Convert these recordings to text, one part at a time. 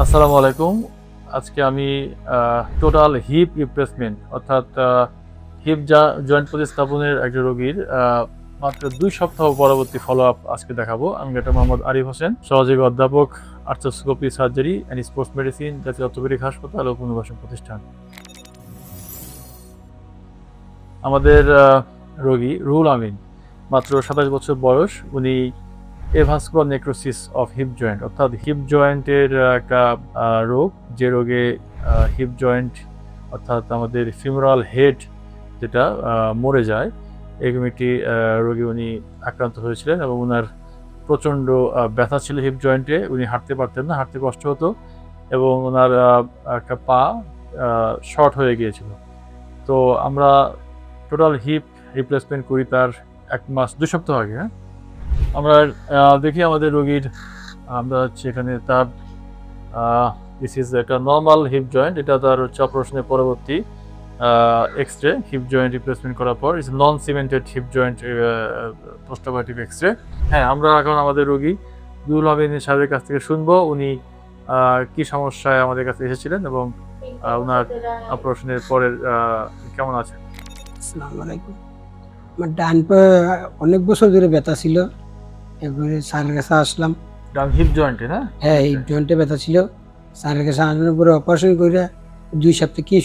আসসালামু আলাইকুম। আজকে আমি টোটাল হিপ রিপ্লেসমেন্ট অর্থাৎ হিপ জয়েন্ট প্রতিস্থাপনের একজন রোগীর মাত্র ২ সপ্তাহ পরবর্তী ফলো আপ আজকে দেখাবো। আমি ডক্টর মোহাম্মদ আরিফ হোসেন, সহযোগী অধ্যাপক, arthroscopy surgery and sports medicine, জাতীয় অর্থোপেডিক হাসপাতাল ও পুনর্বাসন প্রতিষ্ঠান। আমাদের রোগী রুহুল আমিন, মাত্র ২৭ বছর বয়স। উনি avascular necrosis of hip joint অর্থাৎ হিপ জয়েন্টের একটা রোগ, যে রোগে হিপ জয়েন্ট অর্থাৎ আমাদের ফিমোরাল হেড যেটা মরে যায়, এরকম একটি রোগী উনি আক্রান্ত হয়েছিলেন এবং ওনার প্রচণ্ড ব্যথা ছিল হিপ জয়েন্টে। উনি হাঁটতে পারতেন না, হাঁটতে কষ্ট হতো এবং ওনার একটা পা শর্ট হয়ে গিয়েছিল। তো আমরা টোটাল হিপ রিপ্লেসমেন্ট করি তার ১ মাস ২ সপ্তাহ আগে। আমরা দেখি আমাদের রোগীর, আমরা হচ্ছে এখানে তার দিস ইজ একটা নর্মাল হিপ জয়েন্ট। এটা তার হচ্ছে অপারেশনের পরবর্তী এক্স-রে হিপ জয়েন্ট রিপ্লেসমেন্ট করার পর is non cemented hip joint post operative X-ray. হ্যাঁ, আমরা এখন আমাদের রোগী রুহুল আমিন সাহেবের কাছ থেকে শুনবো উনি কি সমস্যায় আমাদের কাছে এসেছিলেন এবং ওনার অপারেশনের পরের কেমন আছেন। আসসালামু আলাইকুম। আমার ডান পায়ে অনেক বছর ধরে ব্যথা ছিল। এরপরে স্যারের কাছে আসলাম। ডান হিপ জয়েন্টে না? হ্যাঁ, হিপ জয়েন্টে ব্যথা ছিল। স্যারের কাছে আসানোর পরে অপারেশন করে ২ সপ্তাহ কি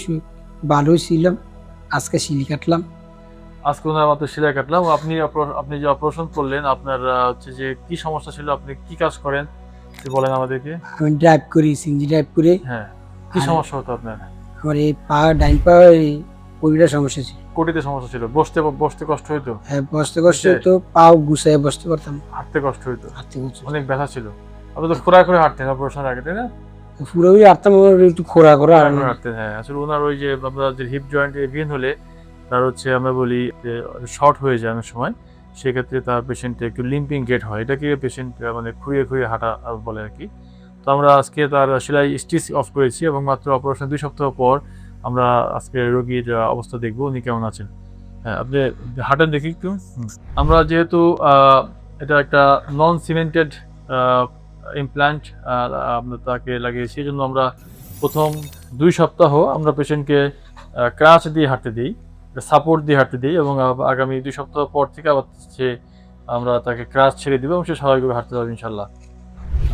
ভালোই ছিলাম। আজকে সিলি কাটলাম। আজকে ওনার মাত্র সেলাই কাটলাম। আপনি যে অপারেশন করলেন, আপনার হচ্ছে যে কি সমস্যা ছিল, আপনি কি কাজ করেন একটু বলেন আমাদেরকে। আমি ড্রাইভ করি, সিএনজি ড্রাইভ করি। হ্যাঁ, কি সমস্যা হতো আপনার? আমার এই পা, ডাইন পা পরিটা সমস্যা ছিল। কোটিতে সমস্যা ছিল, বসতে কষ্ট হইতো, হ্যাঁ, বসতে কষ্ট হতো, পাও গুছায় বসতে পারতাম না। হাঁটতে কষ্ট হইতো, হাঁটতে কষ্ট অনেক ব্যথা ছিল। আপনি তো খোঁড়া করে হাঁটতেন অপারেশনের আগে, তাই না? পুরোই হাঁটতাম, একটু খোঁড়া করা হাঁটতেন। হ্যাঁ, আসলে ওনার ওই যে আমরা যে হিপ জয়েন্টে ভেন হলে তার হচ্ছে আমরা বলি যে শর্ট হয়ে যায় অনেক সময়, সেক্ষেত্রে তার পেশেন্টে একটু লিম্পিং গেট হয়। এটাকে পেশেন্ট মানে খুঁড়িয়ে হাঁটা বলে আর কি। তো আমরা আজকে তার সেলাই স্টিচ অফ করেছি এবং মাত্র অপারেশন ২ সপ্তাহ পর আমরা আজকে রোগীর অবস্থা দেখবো উনি কেমন আছেন। হ্যাঁ, আপনি হাঁটেন দেখি একটু। আমরা যেহেতু এটা একটা নন সিমেন্টেড ইমপ্ল্যান্ট আমরা তাকে লাগিয়েছি, এই জন্য আমরা প্রথম ২ সপ্তাহ আমরা পেশেন্টকে ক্রাচ দিয়ে হাঁটতে দিই, সাপোর্ট দিয়ে হাঁটতে দিই এবং আগামী ২ সপ্তাহ পর থেকে আবার আমরা তাকে ক্রাচ ছেড়ে দিব এবং সে স্বাভাবিকভাবে হাঁটতে পারবে ইনশাল্লাহ।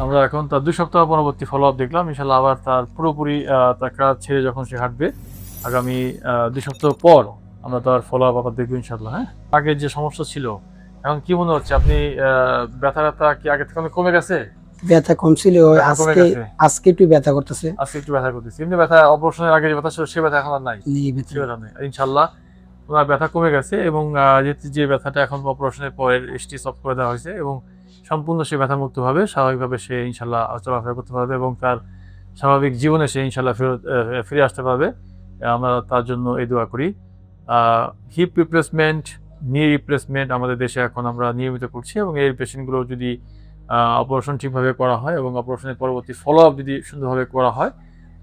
আমরা এখন তার ২ সপ্তাহ পরবর্তী ফলো আপ দেখলাম। ইনশাল্লাহ আবার তার পুরোপুরি তার ক্রাচ ছেড়ে যখন সে হাঁটবে আগামী ২ সপ্তাহ পর আমরা তার ফলো আপ আবার দেখবো ইনশাল্লাহ। হ্যাঁ, আগে যে সমস্যা ছিল এখন কি মনে হচ্ছে? আপনি ব্যথা কি আগে থেকে অনেক কমে গেছে? ব্যথা কম ছিল, আজকে একটু ব্যথা করতেছে। আজকে একটু ব্যথা করতেছে। এমনি ব্যথা অপারেশনের আগে যে ব্যথা ছিল সে ব্যথা এখন আর নাই। সে ব্যথা নেই ইনশাল্লাহ। ওনার ব্যথা কমে গেছে এবং যে ব্যথাটা এখন অপারেশনের পরে স্টিচ অফ করে দেওয়া হয়েছে এবং সম্পূর্ণ সে ব্যথামুক্ত হবে, স্বাভাবিকভাবে সে ইনশাল্লাহ চলাফেরা করতে পারবে এবং তার স্বাভাবিক জীবনে সে ইনশাল্লাহ ফিরে আসতে পারবে। আমরা তার জন্য এই দোয়া করি। হিপ রিপ্লেসমেন্ট, নি রিপ্লেসমেন্ট আমাদের দেশে এখন আমরা নিয়মিত করছি এবং এই পেশেন্টগুলো যদি অপারেশন ঠিকভাবে করা হয় এবং অপারেশনের পরবর্তী ফলো আপ যদি সুন্দরভাবে করা হয়,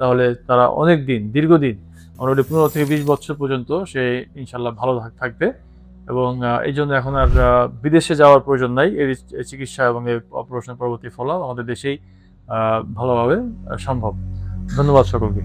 তাহলে তারা অনেক দিন, দীর্ঘদিন, অলরেডি ১৫ থেকে ২০ বছর পর্যন্ত সে ইনশাল্লাহ ভালো থাকবে এবং এই জন্য এখন আর বিদেশে যাওয়ার প্রয়োজন নাই। এর চিকিৎসা এবং এই অপারেশনের পরবর্তী ফলো আপ আমাদের দেশেই ভালোভাবে সম্ভব। ধন্যবাদ সকলকে।